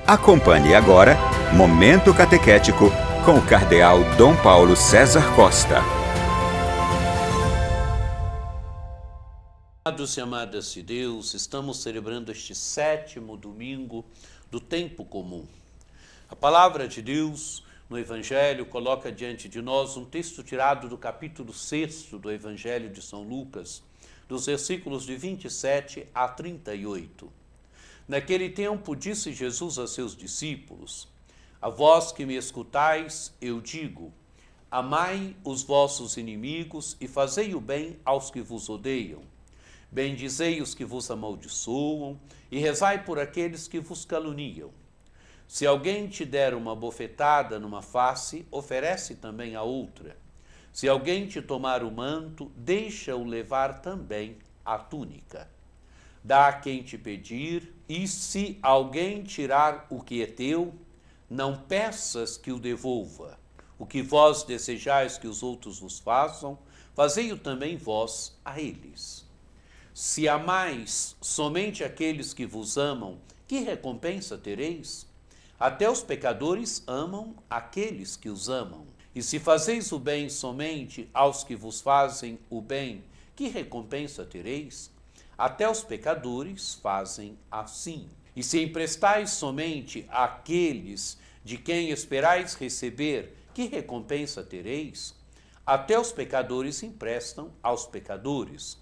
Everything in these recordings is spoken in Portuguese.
Acompanhe agora Momento Catequético com o Cardeal Dom Paulo César Costa. Amados e amadas de Deus, estamos celebrando este 7º domingo do tempo comum. A palavra de Deus no Evangelho coloca diante de nós um texto tirado do capítulo 6 do Evangelho de São Lucas, dos versículos de 27 a 38. Naquele tempo disse Jesus a seus discípulos: A vós que me escutais, eu digo, amai os vossos inimigos e fazei o bem aos que vos odeiam. Bendizei os que vos amaldiçoam e rezai por aqueles que vos caluniam. Se alguém te der uma bofetada numa face, oferece também a outra. Se alguém te tomar o manto, deixa-o levar também a túnica. Dá a quem te pedir, e se alguém tirar o que é teu, não peças que o devolva. O que vós desejais que os outros vos façam, fazei-o também vós a eles. Se amais somente aqueles que vos amam, que recompensa tereis? Até os pecadores amam aqueles que os amam. E se fazeis o bem somente aos que vos fazem o bem, que recompensa tereis? Até os pecadores fazem assim. E se emprestais somente àqueles de quem esperais receber, que recompensa tereis? Até os pecadores emprestam aos pecadores,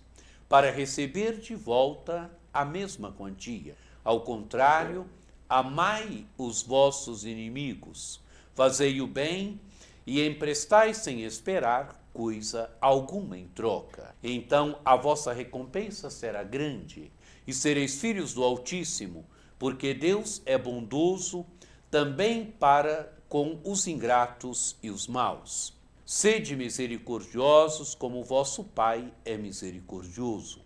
para receber de volta a mesma quantia. Ao contrário, amai os vossos inimigos, fazei o bem e emprestai sem esperar coisa alguma em troca. Então a vossa recompensa será grande, e sereis filhos do Altíssimo, porque Deus é bondoso também para com os ingratos e os maus. Sede misericordiosos, como o vosso Pai é misericordioso.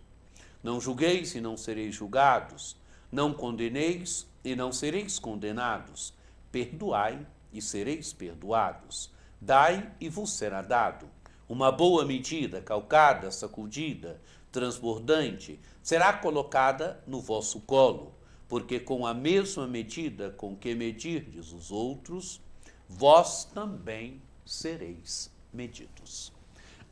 Não julgueis e não sereis julgados. Não condeneis e não sereis condenados. Perdoai e sereis perdoados. Dai e vos será dado. Uma boa medida, calcada, sacudida, transbordante, será colocada no vosso colo, porque com a mesma medida com que medirdes os outros, vós também sereis medidos.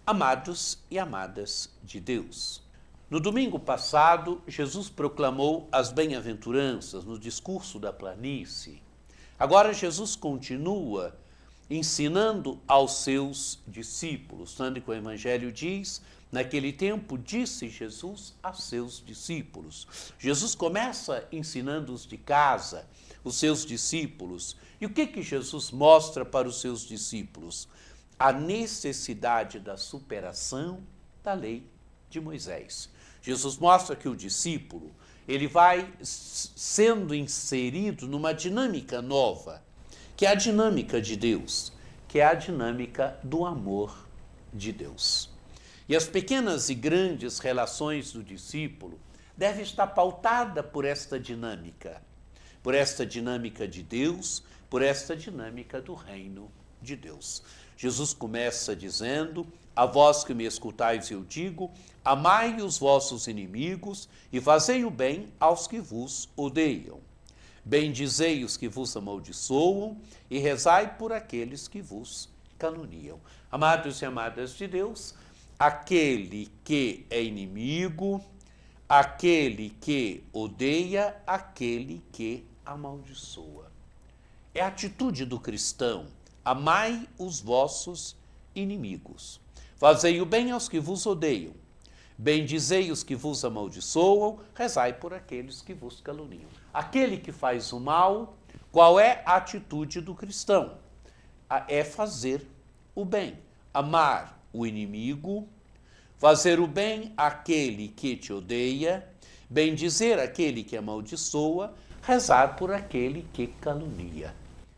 Amados e amadas de Deus, no domingo passado, Jesus proclamou as bem-aventuranças no discurso da planície. Agora Jesus continua ensinando aos seus discípulos, tanto que o Evangelho diz, naquele tempo disse Jesus a seus discípulos. Jesus começa ensinando os de casa, os seus discípulos. E o que Jesus mostra para os seus discípulos? A necessidade da superação da lei de Moisés. Jesus mostra que o discípulo, ele vai sendo inserido numa dinâmica nova, que é a dinâmica de Deus, que é a dinâmica do amor de Deus. E as pequenas e grandes relações do discípulo devem estar pautadas por esta dinâmica de Deus, por esta dinâmica do reino de Deus. Jesus começa dizendo: A vós que me escutais eu digo, amai os vossos inimigos e fazei o bem aos que vos odeiam. Bendizei os que vos amaldiçoam e rezai por aqueles que vos caluniam. Amados e amadas de Deus, aquele que é inimigo, aquele que odeia, aquele que amaldiçoa. É a atitude do cristão. Amai os vossos inimigos. Fazei o bem aos que vos odeiam. Bendizei os que vos amaldiçoam, rezai por aqueles que vos caluniam. Aquele que faz o mal, qual é a atitude do cristão? É fazer o bem, amar o inimigo, fazer o bem àquele que te odeia, bendizer aquele que amaldiçoa, rezar por aquele que calunia.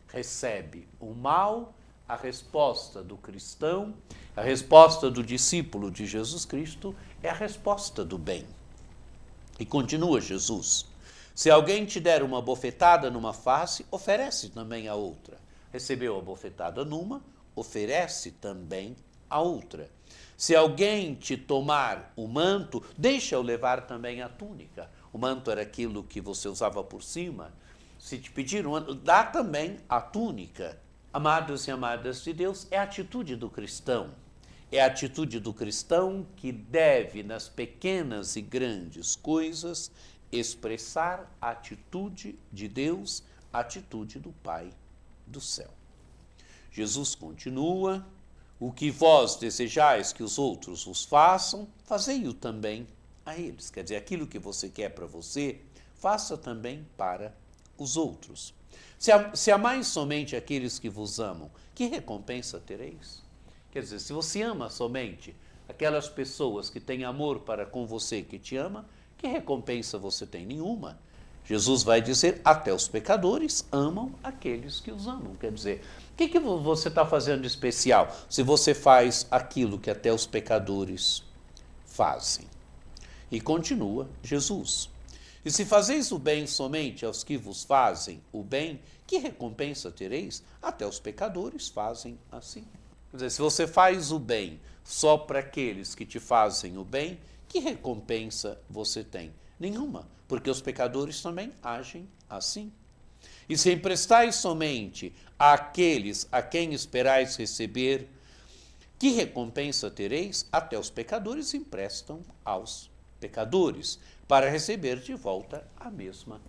Recebe o mal, a resposta do cristão, a resposta do discípulo de Jesus Cristo é a resposta do bem. E continua Jesus: se alguém te der uma bofetada numa face, oferece também a outra. Recebeu a bofetada numa, oferece também a outra. Se alguém te tomar o manto, deixa-o levar também a túnica. O manto era aquilo que você usava por cima, Se te pediram, dá também a túnica. Amados e amadas de Deus, é a atitude do cristão. É a atitude do cristão que deve, nas pequenas e grandes coisas, expressar a atitude de Deus, a atitude do Pai do céu. Jesus continua: o que vós desejais que os outros vos façam, fazei-o também a eles. Quer dizer, aquilo que você quer para você, faça também para os outros. Se amais somente aqueles que vos amam, que recompensa tereis? Quer dizer, se você ama somente aquelas pessoas que têm amor para com você, que te ama, que recompensa você tem? Nenhuma. Jesus vai dizer, até os pecadores amam aqueles que os amam. Quer dizer, o que você está fazendo de especial se você faz aquilo que até os pecadores fazem? E continua Jesus. E se fazeis o bem somente aos que vos fazem o bem, que recompensa tereis? Até os pecadores fazem assim. Quer dizer, se você faz o bem só para aqueles que te fazem o bem, que recompensa você tem? Nenhuma, porque os pecadores também agem assim. E se emprestais somente àqueles a quem esperais receber, que recompensa tereis? Até os pecadores emprestam aos pecadores, para receber de volta a mesma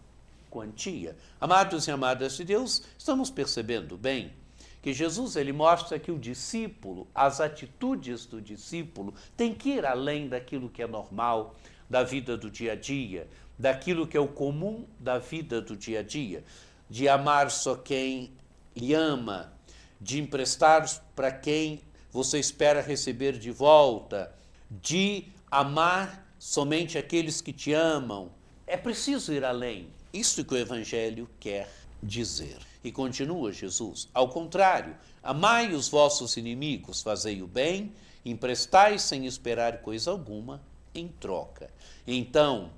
quantia. Amados e amadas de Deus, estamos percebendo bem que Jesus ele mostra que o discípulo, as atitudes do discípulo, têm que ir além daquilo que é normal, da vida do dia a dia, daquilo que é o comum da vida do dia a dia, de amar só quem lhe ama, de emprestar para quem você espera receber de volta, de amar somente aqueles que te amam. É preciso ir além. Isso que o Evangelho quer dizer. E continua Jesus, ao contrário, amai os vossos inimigos, fazei o bem, emprestai sem esperar coisa alguma em troca. Então,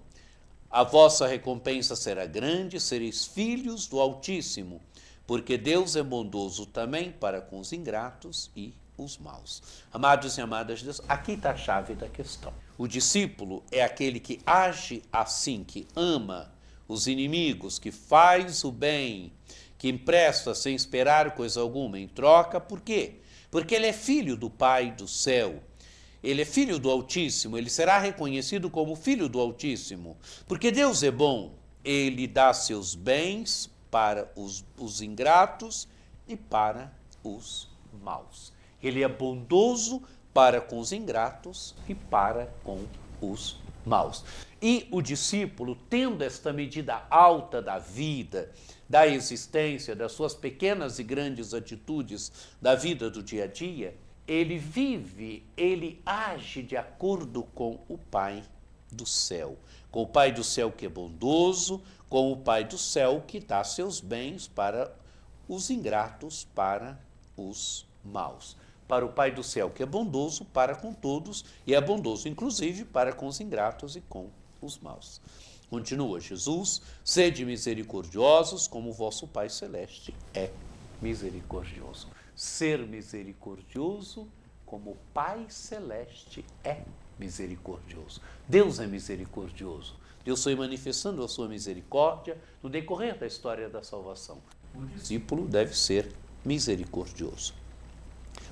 a vossa recompensa será grande, sereis filhos do Altíssimo, porque Deus é bondoso também para com os ingratos e os maus. Amados e amadas de Deus, aqui está a chave da questão. O discípulo é aquele que age assim, que ama os inimigos, que faz o bem, que empresta sem esperar coisa alguma em troca. Por quê? Porque ele é filho do Pai do céu. Ele é filho do Altíssimo, ele será reconhecido como filho do Altíssimo. Porque Deus é bom, ele dá seus bens para os ingratos e para os maus. Ele é bondoso para com os ingratos e para com os maus. E o discípulo, tendo esta medida alta da vida, da existência, das suas pequenas e grandes atitudes da vida do dia a dia, ele vive, ele age de acordo com o Pai do céu. Com o Pai do céu que é bondoso, com o Pai do céu que dá seus bens para os ingratos, para os maus. Para o Pai do céu que é bondoso para com todos e é bondoso inclusive para com os ingratos e com os maus. Continua Jesus, sede misericordiosos como o vosso Pai Celeste é misericordioso. Ser misericordioso como o Pai Celeste é misericordioso. Deus é misericordioso. Deus foi manifestando a sua misericórdia no decorrer da história da salvação. O discípulo deve ser misericordioso,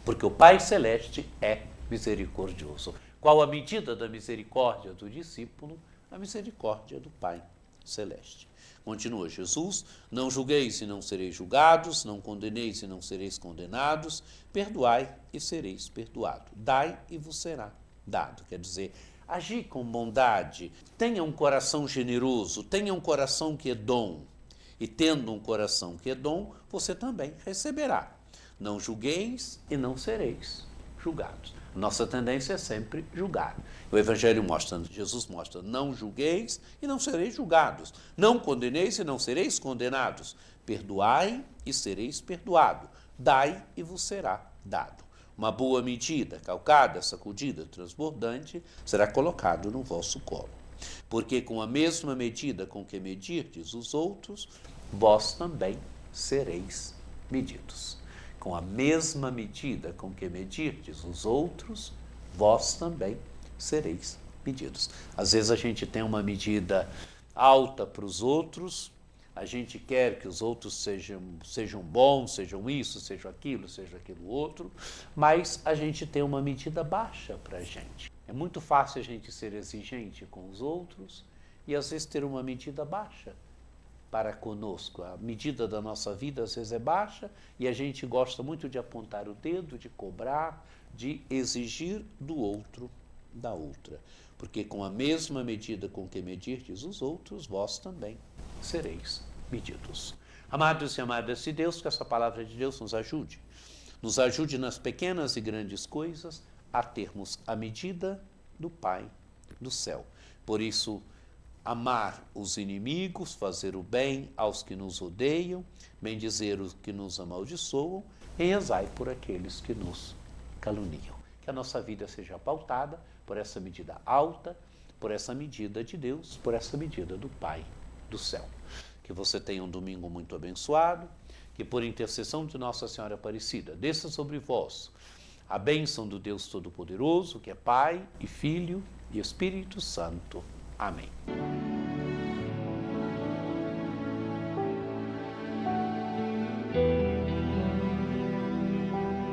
porque o Pai Celeste é misericordioso. Qual a medida da misericórdia do discípulo? A misericórdia do Pai Celeste. Continua Jesus, não julgueis e não sereis julgados, não condeneis e não sereis condenados, perdoai e sereis perdoados, dai e vos será dado. Quer dizer, agir com bondade, tenha um coração generoso, tenha um coração que é dom, e tendo um coração que é dom, você também receberá. Não julgueis e não sereis julgados. Nossa tendência é sempre julgar. O Evangelho mostra, Jesus mostra, não julgueis e não sereis julgados. Não condeneis e não sereis condenados. Perdoai e sereis perdoado. Dai e vos será dado. Uma boa medida, calcada, sacudida, transbordante, será colocado no vosso colo. Porque com a mesma medida com que medirdes os outros, vós também sereis medidos. Com a mesma medida com que medirdes os outros, vós também sereis medidos. Às vezes a gente tem uma medida alta para os outros, a gente quer que os outros sejam bons, sejam isso, seja aquilo outro, mas a gente tem uma medida baixa para a gente. É muito fácil a gente ser exigente com os outros e às vezes ter uma medida baixa para conosco. A medida da nossa vida às vezes é baixa e a gente gosta muito de apontar o dedo, de cobrar, de exigir do outro, da outra. Porque com a mesma medida com que medirdes os outros, vós também sereis medidos. Amados e amadas de Deus, que essa palavra de Deus nos ajude nas pequenas e grandes coisas a termos a medida do Pai do céu. Por isso, amar os inimigos, fazer o bem aos que nos odeiam, bendizer os que nos amaldiçoam e rezai por aqueles que nos caluniam. Que a nossa vida seja pautada por essa medida alta, por essa medida de Deus, por essa medida do Pai do céu. Que você tenha um domingo muito abençoado, que por intercessão de Nossa Senhora Aparecida, desça sobre vós a bênção do Deus Todo-Poderoso, que é Pai e Filho e Espírito Santo. Amém.